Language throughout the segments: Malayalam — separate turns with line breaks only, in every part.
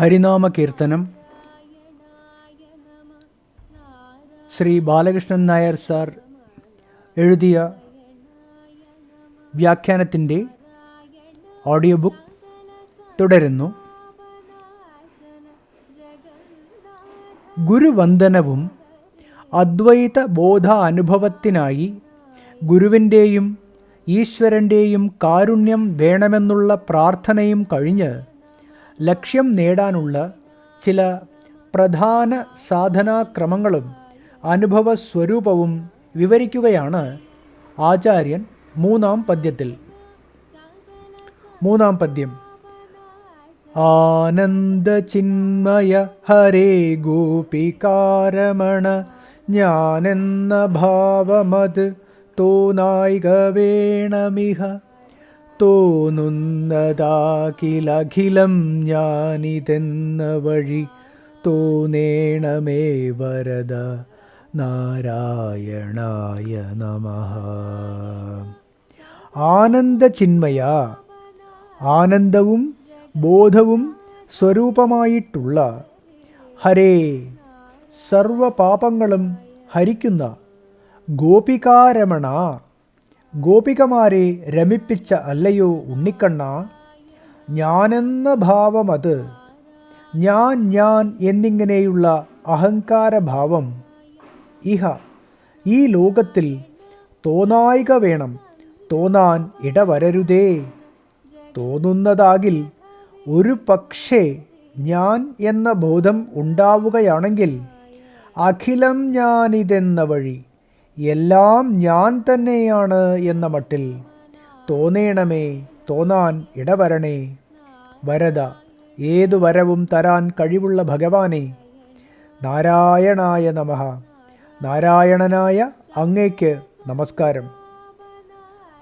ഹരിനാമ കീർത്തനം ശ്രീ ബാലകൃഷ്ണൻ നായർ സാർ എഴുതിയ വ്യാഖ്യാനത്തിൻ്റെ ഓഡിയോ ബുക്ക് തുടരുന്നു. ഗുരുവന്ദനവും അദ്വൈത ബോധ അനുഭവത്തിനായി ഗുരുവിൻ്റെയും ഈശ്വരൻ്റെയും കാരുണ്യം വേണമെന്നുള്ള പ്രാർത്ഥനയും കഴിഞ്ഞ് ലക്ഷ്യം നേടാനുള്ള ചില പ്രധാന സാധനാക്രമങ്ങളും അനുഭവസ്വരൂപവും വിവരിക്കുകയാണ് ആചാര്യൻ മൂന്നാം പദ്യത്തിൽ. മൂന്നാം പദ്യം. ആനന്ദചിന്മയ ഹരേ ഗോപികാരമണ ഞാനെന്ന ഭാവമത് തോന്നായിക വേണമിഹ തോന്നുന്നതാകിലഖിലം ഞാനിതെന്ന വഴി തോന്നേണമേ വരദ നാരായണായ നമഃ. ആനന്ദചിന്മയ, ആനന്ദവും ബോധവും സ്വരൂപമായിട്ടുള്ള ഹരേ, സർവപാപങ്ങളും ഹരിക്കുന്ന ഗോപികാരമണ, ഗോപികമാരെ രമിപ്പിച്ച അല്ലയോ ഉണ്ണിക്കണ്ണ, ഞാനെന്ന ഭാവമത്, ഞാൻ ഞാൻ എന്നിങ്ങനെയുള്ള അഹങ്കാരഭാവം ഇഹ ഈ ലോകത്തിൽ തോന്നായിക വേണം, തോന്നാൻ ഇടവരരുതേ. തോന്നുന്നതാകിൽ ഒരു പക്ഷേ ഞാൻ എന്ന ബോധം ഉണ്ടാവുകയാണെങ്കിൽ അഖിലം ഞാനിതെന്ന വഴി, എല്ലാം ഞാൻ തന്നെയാണ് എന്ന മട്ടിൽ തോന്നേണമേ, തോന്നാൻ ഇടവരണേ. വരദ, ഏതു വരവും തരാൻ കഴിവുള്ള ഭഗവാനെ. നാരായണായ നമഃ, നാരായണനായ അങ്ങേക്ക് നമസ്കാരം.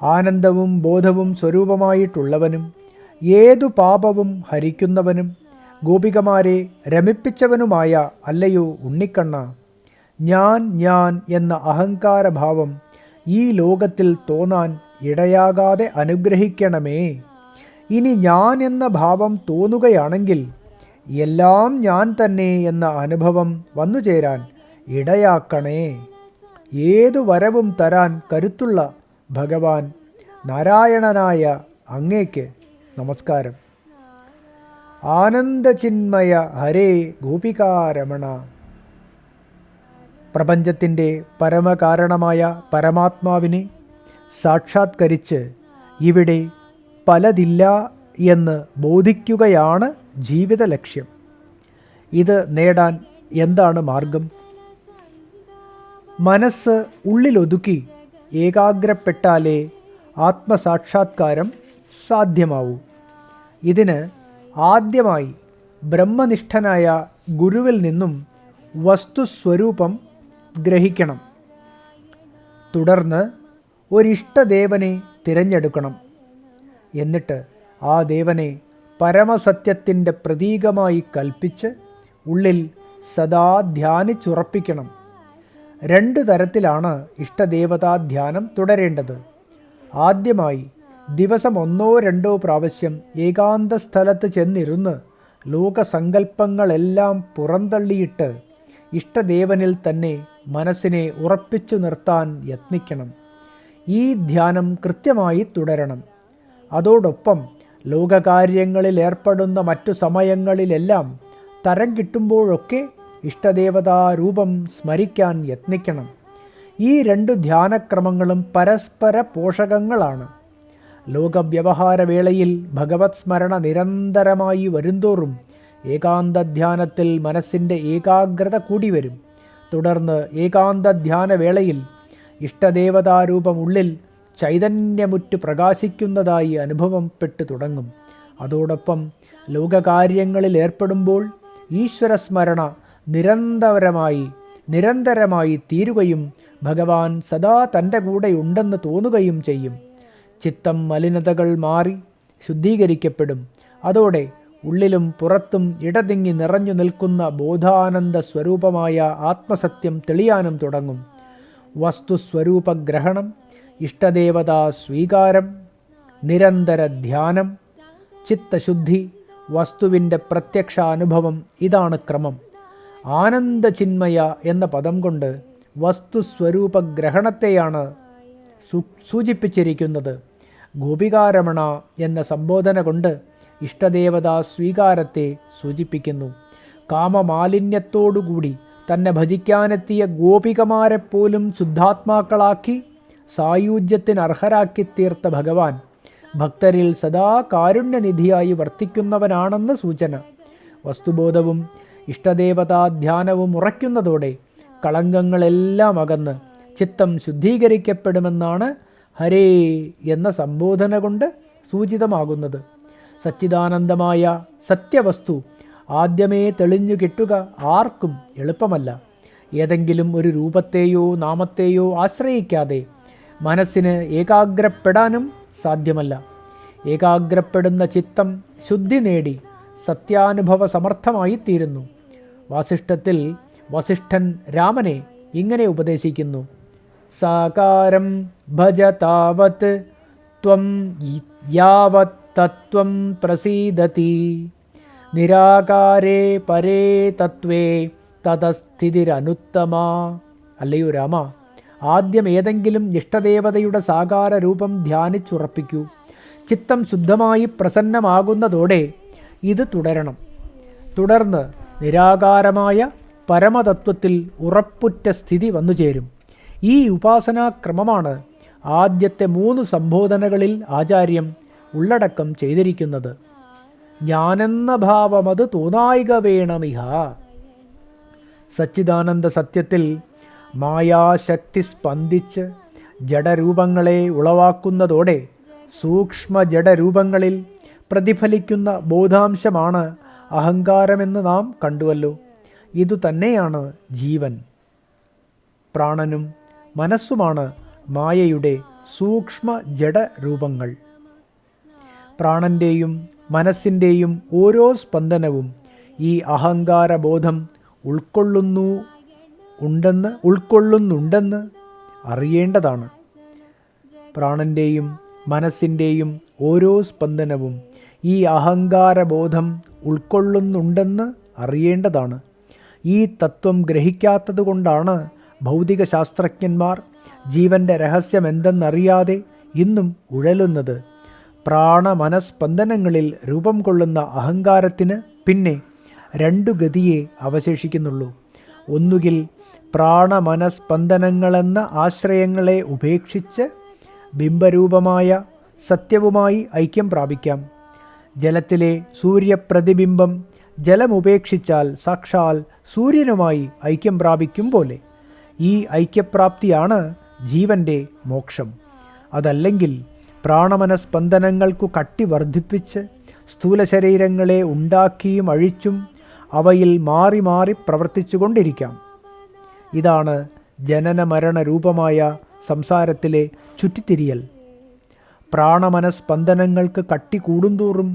ആനന്ദവും ബോധവും സ്വരൂപമായിട്ടുള്ളവനും ഏതു പാപവും ഹരിക്കുന്നവനും ഗോപികമാരെ രമിപ്പിച്ചവനുമായ അല്ലയോ ഉണ്ണിക്കണ്ണ, ഞാൻ ഞാൻ എന്ന അഹങ്കാരഭാവം ഈ ലോകത്തിൽ തോന്നാൻ ഇടയാകാതെ അനുഗ്രഹിക്കണമേ. ഇനി ഞാൻ എന്ന ഭാവം തോന്നുകയാണെങ്കിൽ എല്ലാം ഞാൻ തന്നെ എന്ന അനുഭവം വന്നുചേരാൻ ഇടയാക്കണേ. ഏതു വരവും തരാൻ കരുത്തുള്ള ഭഗവാൻ നാരായണനായ അങ്ങേക്ക് നമസ്കാരം. ആനന്ദചിന്മയ ഹരേ ഗോപികാരമണ. പ്രപഞ്ചത്തിൻ്റെ പരമകാരണമായ പരമാത്മാവിനെ സാക്ഷാത്കരിച്ച് ഇവിടെ പലതില്ല എന്ന് ബോധിക്കുകയാണ് ജീവിത ലക്ഷ്യം. ഇത് നേടാൻ എന്താണ് മാർഗം? മനസ്സ് ഉള്ളിലൊതുക്കി ഏകാഗ്രപ്പെട്ടാലേ ആത്മസാക്ഷാത്കാരം സാധ്യമാവൂ. ഇതിന് ആദ്യമായി ബ്രഹ്മനിഷ്ഠനായ ഗുരുവിൽ നിന്നും വസ്തുസ്വരൂപം ഗ്രഹിക്കണം. തുടർന്ന് ഒരിഷ്ടദേവനെ തിരഞ്ഞെടുക്കണം. എന്നിട്ട് ആ ദേവനെ പരമസത്യത്തിൻ്റെ പ്രതീകമായി കൽപ്പിച്ച് ഉള്ളിൽ സദാ ധ്യാനിച്ചുറപ്പിക്കണം. 2 തരത്തിലാണ് ഇഷ്ടദേവതാധ്യാനം തുടരേണ്ടത്. ആദ്യമായി ദിവസം 1-2 പ്രാവശ്യം ഏകാന്ത സ്ഥലത്ത് ചെന്നിരുന്ന് ലോകസങ്കല്പങ്ങളെല്ലാം പുറന്തള്ളിയിട്ട് ഇഷ്ടദേവനിൽ തന്നെ മനസ്സിനെ ഉറപ്പിച്ചു നിർത്താൻ യത്നിക്കണം. ഈ ധ്യാനം കൃത്യമായി തുടരണം. അതോടൊപ്പം ലോകകാര്യങ്ങളിൽ ഏർപ്പെടുന്ന മറ്റു സമയങ്ങളിലെല്ലാം തരം കിട്ടുമ്പോഴൊക്കെ ഇഷ്ടദേവതാരൂപം സ്മരിക്കാൻ യത്നിക്കണം. ഈ 2 ധ്യാനക്രമങ്ങളും പരസ്പര പോഷകങ്ങളാണ്. ലോകവ്യവഹാരവേളയിൽ ഭഗവത് സ്മരണ നിരന്തരമായി വരുന്തോറും ഏകാന്തധ്യാനത്തിൽ മനസ്സിൻ്റെ ഏകാഗ്രത കൂടി വരും. തുടർന്ന് ഏകാന്തധ്യാനവേളയിൽ ഇഷ്ടദേവതാരൂപം ഉള്ളിൽ ചൈതന്യമുറ്റ് പ്രകാശിക്കുന്നതായി അനുഭവപ്പെട്ടു തുടങ്ങും. അതോടൊപ്പം ലോകകാര്യങ്ങളിൽ ഏർപ്പെടുമ്പോൾ ഈശ്വരസ്മരണ നിരന്തരമായി തീരുകയും ഭഗവാൻ സദാ തൻ്റെ കൂടെ ഉണ്ടെന്ന് തോന്നുകയും ചെയ്യും. ചിത്തം മലിനതകൾ മാറി ശുദ്ധീകരിക്കപ്പെടും. അതോടെ ഉള്ളിലും പുറത്തും ഇടതിങ്ങി നിറഞ്ഞു നിൽക്കുന്ന ബോധാനന്ദ സ്വരൂപമായ ആത്മസത്യം തെളിയാനും തുടങ്ങും. വസ്തുസ്വരൂപഗ്രഹണം, ഇഷ്ടദേവതാ സ്വീകാരം, നിരന്തര ധ്യാനം, ചിത്തശുദ്ധി, വസ്തുവിൻ്റെ പ്രത്യക്ഷ അനുഭവം ഇതാണ് ക്രമം. ആനന്ദചിന്മയ എന്ന പദം കൊണ്ട് വസ്തുസ്വരൂപ ഗ്രഹണത്തെയാണ് സൂചിപ്പിച്ചിരിക്കുന്നത്. ഗോപികാരമണ എന്ന സംബോധന കൊണ്ട് ഇഷ്ടദേവതാ സ്വീകാരത്തെ സൂചിപ്പിക്കുന്നു. കാമമാലിന്യത്തോടുകൂടി തന്നെ ഭജിക്കാനെത്തിയ ഗോപികമാരെപ്പോലും ശുദ്ധാത്മാക്കളാക്കി സായുജ്യത്തിന് അർഹരാക്കി തീർത്ത ഭഗവാൻ ഭക്തരിൽ സദാ കാരുണ്യനിധിയായി വർത്തിക്കുന്നവനാണെന്ന് സൂചന. വസ്തുബോധവും ഇഷ്ടദേവതാ ധ്യാനവും ഉറയ്ക്കുന്നതോടെ കളങ്കങ്ങളെല്ലാം അകന്ന് ചിത്തം ശുദ്ധീകരിക്കപ്പെടുമെന്നാണ് ഹരേ എന്ന സംബോധന കൊണ്ട് സൂചിതമാകുന്നത്. സച്ചിദാനന്ദമായ സത്യവസ്തു ആദ്യമേ തെളിഞ്ഞു കിട്ടുക ആർക്കും എളുപ്പമല്ല. ഏതെങ്കിലും ഒരു രൂപത്തെയോ നാമത്തെയോ ആശ്രയിക്കാതെ മനസ്സിന് ഏകാഗ്രപ്പെടാനും സാധ്യമല്ല. ഏകാഗ്രപ്പെടുന്ന ചിത്തം ശുദ്ധി നേടി സത്യാനുഭവ സമർത്ഥമായിത്തീരുന്നു. വാസിഷ്ഠത്തിൽ വസിഷ്ഠൻ രാമനെ ഇങ്ങനെ ഉപദേശിക്കുന്നു: സാകാരം ഭജ താവത് ത്വം യാവത് തത്വം പ്രസീദതി നിരാകാരേ പരേ തത്വേ തതസ്ഥിതിരനുത്തമ. അല്ലയോ രാമ, ആദ്യം ഏതെങ്കിലും ഇഷ്ടദേവതയുടെ സാകാര രൂപം ധ്യാനിച്ചുറപ്പിക്കൂ. ചിത്തം ശുദ്ധമായി പ്രസന്നമാകുന്നതോടെ ഇത് തുടരണം. തുടർന്ന് നിരാകാരമായ പരമതത്വത്തിൽ ഉറപ്പുറ്റ സ്ഥിതി വന്നുചേരും. ഈ ഉപാസനാക്രമമാണ് ആദ്യത്തെ 3 സംബോധനകളിൽ ആചാര്യം ഉള്ളടക്കം ചെയ്തിരിക്കുന്നത്. ഞാനെന്ന ഭാവമത് തോന്നായിക വേണമിഹ. സച്ചിദാനന്ദ സത്യത്തിൽ മായാശക്തി സ്പന്ദിച്ച് ജഡരൂപങ്ങളെ ഉളവാക്കുന്നതോടെ സൂക്ഷ്മ ജഡരൂപങ്ങളിൽ പ്രതിഫലിക്കുന്ന ബോധാംശമാണ് അഹങ്കാരമെന്ന് നാം കണ്ടുവല്ലോ. ഇതുതന്നെയാണ് ജീവൻ. പ്രാണനും മനസ്സുമാണ് മായയുടെ സൂക്ഷ്മ ജഡരൂപങ്ങൾ. പ്രാണൻ്റെയും മനസ്സിൻ്റെയും ഓരോ സ്പന്ദനവും ഈ അഹങ്കാരബോധം ഉൾക്കൊള്ളുന്നുണ്ടെന്ന് അറിയേണ്ടതാണ്. പ്രാണൻ്റെയും മനസ്സിൻ്റെയും ഓരോ സ്പന്ദനവും ഈ അഹങ്കാരബോധം ഉൾക്കൊള്ളുന്നുണ്ടെന്ന് അറിയേണ്ടതാണ്. ഈ തത്വം ഗ്രഹിക്കാത്തതുകൊണ്ടാണ് ഭൗതിക ശാസ്ത്രജ്ഞന്മാർ ജീവൻ്റെ രഹസ്യമെന്തെന്നറിയാതെ ഇന്നും ഉഴലുന്നത്. പ്രാണമനസ്പന്ദനങ്ങളിൽ രൂപം കൊള്ളുന്ന അഹങ്കാരത്തിന് പിന്നെ 2 ഗതിയെ അവശേഷിക്കുന്നുള്ളൂ. ഒന്നുകിൽ പ്രാണമനസ്പന്ദനങ്ങളെന്ന ആശ്രയങ്ങളെ ഉപേക്ഷിച്ച് ബിംബരൂപമായ സത്യവുമായി ഐക്യം പ്രാപിക്കാം. ജലത്തിലെ സൂര്യപ്രതിബിംബം ജലമുപേക്ഷിച്ചാൽ സാക്ഷാൽ സൂര്യനുമായി ഐക്യം പ്രാപിക്കും പോലെ ഈ ഐക്യപ്രാപ്തിയാണ് ജീവൻ്റെ മോക്ഷം. അതല്ലെങ്കിൽ പ്രാണമനസ്പന്ദനങ്ങൾക്കു കട്ടി വർദ്ധിപ്പിച്ച് സ്ഥൂല ശരീരങ്ങളെ ഉണ്ടാക്കിയും അഴിച്ചും അവയിൽ മാറി മാറി പ്രവർത്തിച്ചുകൊണ്ടിരിക്കാം. ഇതാണ് ജനന മരണ രൂപമായ സംസാരത്തിലെ ചുറ്റിത്തിരിയൽ. പ്രാണമനസ്പന്ദനങ്ങൾക്ക് കട്ടി കൂടുന്തോറും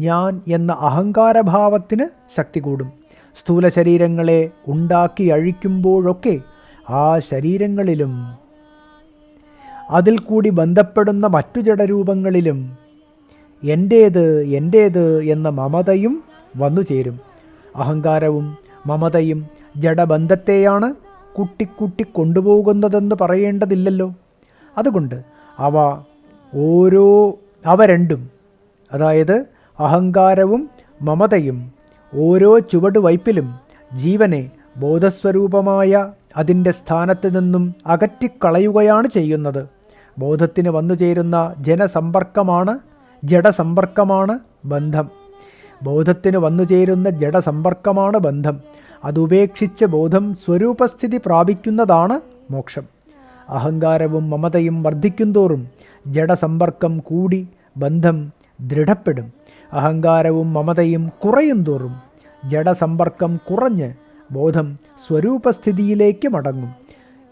ഞാൻ എന്ന അഹങ്കാരഭാവത്തിന് ശക്തി കൂടും. സ്ഥൂല ശരീരങ്ങളെ ഉണ്ടാക്കി അഴിക്കുമ്പോഴൊക്കെ ആ ശരീരങ്ങളിലും അതിൽ കൂടി ബന്ധപ്പെടുന്ന മറ്റു ജഡരൂപങ്ങളിലും എൻ്റേത് എന്ന മമതയും വന്നു ചേരും. അഹങ്കാരവും മമതയും ജഡബന്ധത്തെയാണ് കുട്ടിക്കുട്ടി കൊണ്ടുപോകുന്നതെന്ന് പറയേണ്ടതില്ലല്ലോ. അതുകൊണ്ട് അവ രണ്ടും, അതായത് അഹങ്കാരവും മമതയും ഓരോ ചുവടുവയ്പിലും ജീവനെ ബോധസ്വരൂപമായ അതിൻ്റെ സ്ഥാനത്ത് നിന്നും അകറ്റിക്കളയുകയാണ് ചെയ്യുന്നത്. ബോധത്തിന് വന്നു ചേരുന്ന ജഡസമ്പർക്കമാണ് ബന്ധം. ബോധത്തിന് വന്നു ചേരുന്ന ജഡസമ്പർക്കമാണ് ബന്ധം. അതുപേക്ഷിച്ച് ബോധം സ്വരൂപസ്ഥിതി പ്രാപിക്കുന്നതാണ് മോക്ഷം. അഹങ്കാരവും മമതയും വർദ്ധിക്കുന്തോറും ജഡസമ്പർക്കം കൂടി ബന്ധം ദൃഢപ്പെടും. അഹങ്കാരവും മമതയും കുറയും തോറും ജഡസമ്പർക്കം കുറഞ്ഞ് ബോധം സ്വരൂപസ്ഥിതിയിലേക്ക് മടങ്ങും.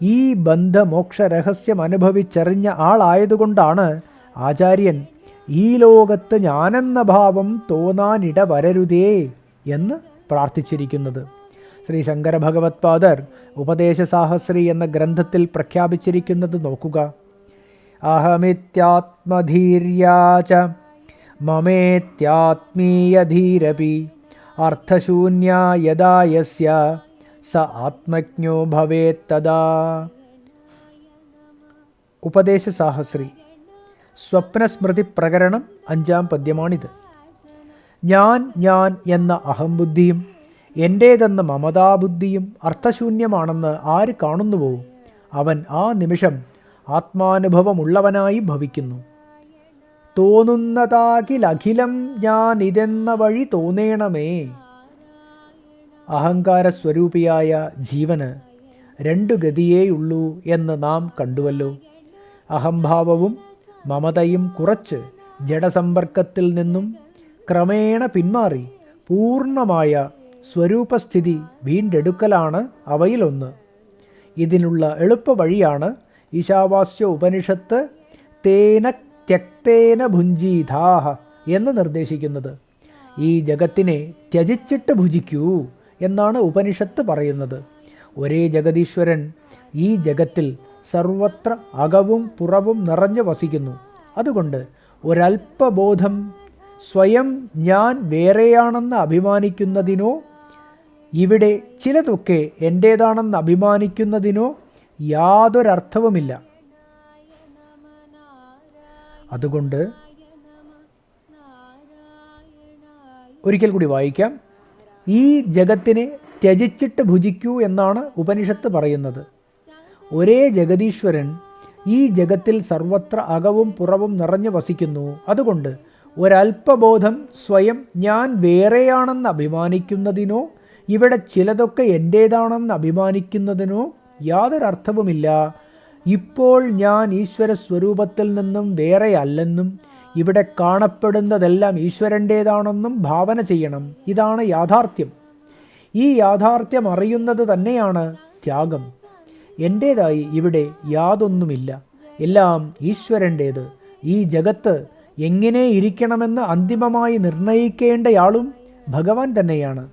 ഈ ബന്ധമോക്ഷ രഹസ്യം അനുഭവിച്ചറിഞ്ഞ ആളായതുകൊണ്ടാണ് ആചാര്യൻ ഈ ലോകത്ത് ഞാനെന്ന ഭാവം തോന്നാനിട വരരുതേ എന്ന് പ്രാർത്ഥിച്ചിരിക്കുന്നത്. ശ്രീ ശങ്കര ഭഗവത്പാദർ ഉപദേശസാഹസ്രി എന്ന ഗ്രന്ഥത്തിൽ പ്രഖ്യാപിച്ചിരിക്കുന്നത് നോക്കുക. അഹമിത്യാത്മധീര്യാച മമേത്യാത്മീയധീരപി അർത്ഥശൂന്യ യദാ യസ്യ സ ആത്മജ്ഞോ ഭവേത്തദാ. ഉപദേശസാഹസ്രി സ്വപ്നസ്മൃതി പ്രകരണം 5-ാം പദ്യമാണിത്. ഞാൻ എന്ന അഹംബുദ്ധിയും എൻ്റേതെന്ന മമതാബുദ്ധിയും അർത്ഥശൂന്യമാണെന്ന് ആര് കാണുന്നുവോ അവൻ ആ നിമിഷം ആത്മാനുഭവമുള്ളവനായി ഭവിക്കുന്നു. തോന്നുന്നതാകിലഖിലം ഞാൻ ഇതെന്ന വഴി തോന്നേണമേ. അഹങ്കാരസ്വരൂപിയായ ജീവന് 2 ഗതിയേയുള്ളൂ എന്ന് നാം കണ്ടുവല്ലോ. അഹംഭാവവും മമതയും കുറച്ച് ജഡസമ്പർക്കത്തിൽ നിന്നും ക്രമേണ പിന്മാറി പൂർണ്ണമായ സ്വരൂപസ്ഥിതി വീണ്ടെടുക്കലാണ് അവയിലൊന്ന്. ഇതിനുള്ള എളുപ്പ വഴിയാണ് ഈശാവാസ്യ ഉപനിഷത്ത് തേന ത്യക്തേന ഭുഞ്ജീതാഹ എന്ന് നിർദ്ദേശിക്കുന്നത്. ഈ ജഗത്തിനെ ത്യജിച്ചിട്ട് ഭുജിക്കൂ എന്നാണ് ഉപനിഷത്ത് പറയുന്നത്. ഒരേ ജഗദീശ്വരൻ ഈ ജഗത്തിൽ സർവത്ര അകവും പുറവും നിറഞ്ഞു വസിക്കുന്നു. അതുകൊണ്ട് ഒരല്പബോധം സ്വയം ഞാൻ വേറെയാണെന്ന് അഭിമാനിക്കുന്നതിനോ ഇവിടെ ചിലതൊക്കെ എൻ്റേതാണെന്ന് അഭിമാനിക്കുന്നതിനോ യാതൊരർത്ഥവുമില്ല. അതുകൊണ്ട് ഒരിക്കൽ കൂടി വായിക്കാം. ഈ ജഗത്തിനെ ത്യജിച്ചിട്ട് ഭുജിക്കൂ എന്നാണ് ഉപനിഷത്ത് പറയുന്നത്. ഒരേ ജഗദീശ്വരൻ ഈ ജഗത്തിൽ സർവത്ര അകവും പുറവും നിറഞ്ഞു വസിക്കുന്നു. അതുകൊണ്ട് ഒരല്പബോധം സ്വയം ഞാൻ വേറെയാണെന്ന് അഭിമാനിക്കുന്നതിനോ ഇവിടെ ചിലതൊക്കെ എൻ്റേതാണെന്ന് അഭിമാനിക്കുന്നതിനോ യാതൊരർത്ഥവുമില്ല. ഇപ്പോൾ ഞാൻ ഈശ്വര സ്വരൂപത്തിൽ നിന്നും വേറെയല്ലെന്നും ഇവിടെ കാണപ്പെടുന്നതെല്ലാം ഈശ്വരൻ്റേതാണെന്നും ഭാവന ചെയ്യണം. ഇതാണ് യാഥാർത്ഥ്യം. ഈ യാഥാർത്ഥ്യം അറിയുന്നത് തന്നെയാണ് ത്യാഗം. എൻ്റേതായി ഇവിടെ യാതൊന്നുമില്ല, എല്ലാം ഈശ്വരൻ്റേത്. ഈ ജഗത്ത് എങ്ങനെ ഇരിക്കണമെന്ന് അന്തിമമായി നിർണയിക്കേണ്ടയാളും ഭഗവാൻ തന്നെയാണ്.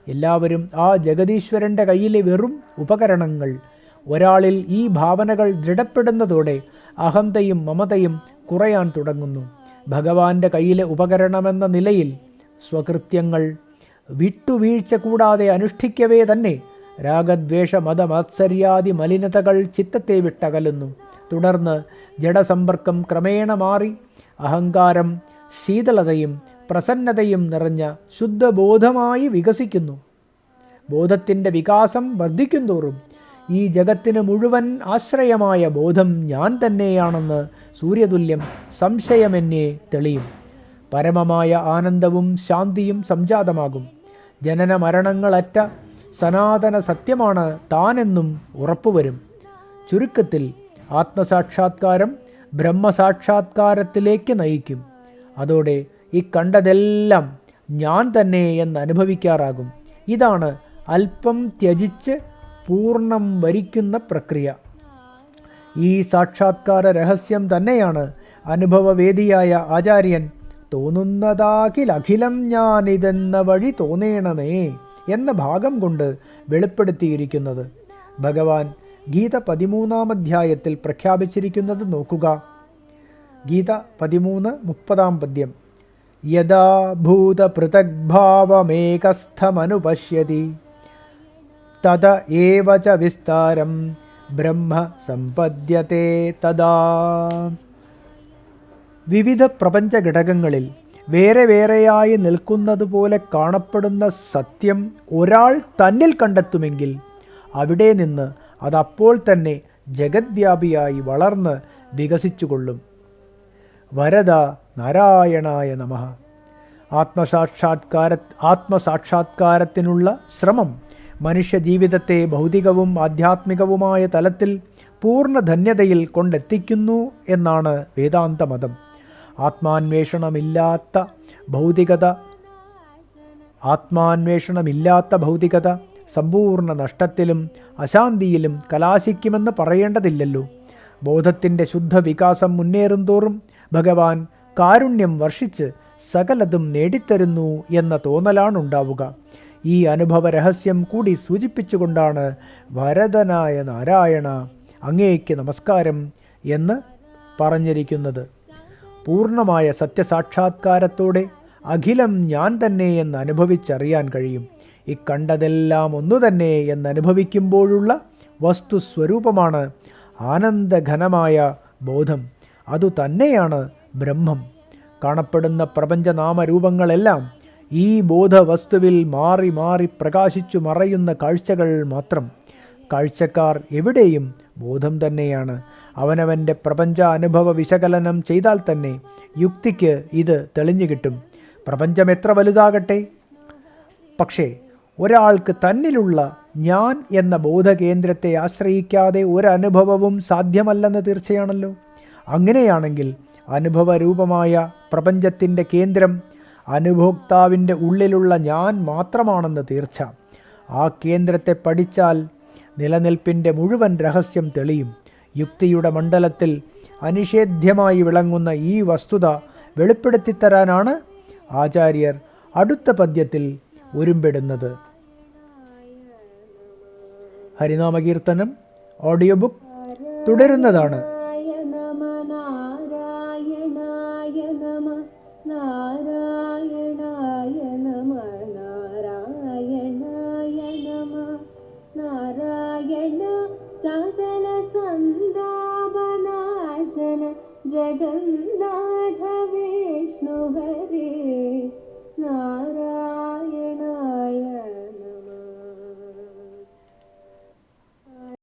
എല്ലാവരും ആ ജഗദീശ്വരൻ്റെ കയ്യിലെ വെറും ഉപകരണങ്ങൾ. ഒരാളിൽ ഈ ഭാവനകൾ ദൃഢപ്പെടുന്നതോടെ അഹന്തയും മമതയും കുറയാൻ തുടങ്ങുന്നു. ഭഗവാന്റെ കയ്യിലെ ഉപകരണമെന്ന നിലയിൽ സ്വകൃത്യങ്ങൾ വിട്ടുവീഴ്ച കൂടാതെ അനുഷ്ഠിക്കവേ തന്നെ രാഗദ്വേഷ മതമത്സര്യാദി മലിനതകൾ ചിത്തത്തെ വിട്ടകലുന്നു. തുടർന്ന് ജഡസമ്പർക്കം ക്രമേണ മാറി അഹങ്കാരം ശീതളതയും പ്രസന്നതയും നിറഞ്ഞ ശുദ്ധബോധമായി വികസിക്കുന്നു. ബോധത്തിൻ്റെ വികാസം വർദ്ധിക്കുന്തോറും ഈ ജഗത്തിന് മുഴുവൻ ആശ്രയമായ ബോധം ഞാൻ തന്നെയാണെന്ന് സൂര്യതുല്യം സംശയമെന്നെ തെളിയും. പരമമായ ആനന്ദവും ശാന്തിയും സംജാതമാകും. ജനന മരണങ്ങളറ്റ സനാതന സത്യമാണ് താനെന്നും ഉറപ്പുവരും. ചുരുക്കത്തിൽ ആത്മസാക്ഷാത്കാരം ബ്രഹ്മസാക്ഷാത്കാരത്തിലേക്ക് നയിക്കും. അതോടെ ഈ കണ്ടതെല്ലാം ഞാൻ തന്നെ എന്ന് അനുഭവിക്കാറാകും. ഇതാണ് അല്പം ത്യജിച്ച് പൂർണ്ണം വരിക്കുന്ന പ്രക്രിയ. ഈ സാക്ഷാത്കാര രഹസ്യം തന്നെയാണ് അനുഭവവേദിയായ ആചാര്യൻ തോന്നുന്നതാകിലഖിലം ഞാനിതെന്ന വഴി തോന്നേണമേ എന്ന ഭാഗം കൊണ്ട് വെളിപ്പെടുത്തിയിരിക്കുന്നത്. ഭഗവാൻ ഗീത 13-ാം അധ്യായത്തിൽ പ്രഖ്യാപിച്ചിരിക്കുന്നത് നോക്കുക. ഗീത 13:30 പദ്യം. യഥാ ഭൂതപൃഥഗ്ഭാവമേകസ്ഥമനുപശ്യതി തദ ഏവ ച വിസ്താരം ബ്രഹ്മ സമ്പദ്യത്തെ തദാ. വിവിധ പ്രപഞ്ച ഘടകങ്ങളിൽ വേറെ വേറെയായി നിൽക്കുന്നത് പോലെ കാണപ്പെടുന്ന സത്യം ഒരാൾ തന്നിൽ കണ്ടെത്തുമെങ്കിൽ അവിടെ നിന്ന് അതപ്പോൾ തന്നെ ജഗദ്വ്യാപിയായി വളർന്ന് വികസിച്ചുകൊള്ളും. വരദ നാരായണായ നമഃ. ആത്മസാക്ഷാത്കാരത്തിനുള്ള ശ്രമം മനുഷ്യജീവിതത്തെ ഭൗതികവും ആധ്യാത്മികവുമായ തലത്തിൽ പൂർണ്ണധന്യതയിൽ കൊണ്ടെത്തിക്കുന്നു എന്നാണ് വേദാന്തമതം. ആത്മാന്വേഷണമില്ലാത്ത ഭൗതികത സമ്പൂർണ്ണ നഷ്ടത്തിലും അശാന്തിയിലും കലാശിക്കുമെന്ന് പറയേണ്ടതില്ലല്ലോ. ബോധത്തിൻ്റെ ശുദ്ധ വികാസം മുന്നേറും തോറും ഭഗവാൻ കാരുണ്യം വർഷിച്ച് സകലതും നേടിത്തരുന്നു എന്ന തോന്നലാണുണ്ടാവുക. ഈ അനുഭവ രഹസ്യം കൂടി സൂചിപ്പിച്ചുകൊണ്ടാണ് വരദനായ നാരായണ അങ്ങേക്ക് നമസ്കാരം എന്ന് പറഞ്ഞിരിക്കുന്നത്. പൂർണ്ണമായ സത്യസാക്ഷാത്കാരത്തോടെ അഖിലം ഞാൻ തന്നെ എന്ന് അനുഭവിച്ചറിയാൻ കഴിയും. ഇക്കണ്ടതെല്ലാം ഒന്നു തന്നെ എന്നനുഭവിക്കുമ്പോഴുള്ള വസ്തുസ്വരൂപമാണ് ആനന്ദഘനമായ ബോധം. അതുതന്നെയാണ് ബ്രഹ്മം. കാണപ്പെടുന്ന പ്രപഞ്ചനാമരൂപങ്ങളെല്ലാം ഈ ബോധവസ്തുവിൽ മാറി മാറി പ്രകാശിച്ചു മറയുന്ന കാഴ്ചകൾ മാത്രം. കാഴ്ചക്കാർ എവിടെയും ബോധം തന്നെയാണ്. അവനവൻ്റെ പ്രപഞ്ച അനുഭവ വിശകലനം ചെയ്താൽ തന്നെ യുക്തിക്ക് ഇത് തെളിഞ്ഞു കിട്ടും. പ്രപഞ്ചം എത്ര വലുതാകട്ടെ, പക്ഷേ ഒരാൾക്ക് തന്നിലുള്ള ഞാൻ എന്ന ബോധകേന്ദ്രത്തെ ആശ്രയിക്കാതെ ഒരനുഭവവും സാധ്യമല്ലെന്ന് തീർച്ചയാണല്ലോ. അങ്ങനെയാണെങ്കിൽ അനുഭവരൂപമായ പ്രപഞ്ചത്തിൻ്റെ കേന്ദ്രം അനുഭോക്താവിൻ്റെ ഉള്ളിലുള്ള ഞാൻ മാത്രമാണെന്ന് തീർച്ച. ആ കേന്ദ്രത്തെ പഠിച്ചാൽ നിലനിൽപ്പിൻ്റെ മുഴുവൻ രഹസ്യം തെളിയും. യുക്തിയുടെ മണ്ഡലത്തിൽ അനിഷേധ്യമായി വിളങ്ങുന്ന ഈ വസ്തുത വെളിപ്പെടുത്തിത്തരാനാണ് ആചാര്യർ അടുത്ത പദ്യത്തിൽ ഒരുമ്പെടുന്നത്. ഹരിനാമകീർത്തനം ഓഡിയോ ബുക്ക് തുടരുന്നതാണ്.
സകല സന്താപനാശന ജഗന്നാഥ വിഷ്ണു ഹരേ നാരായണ.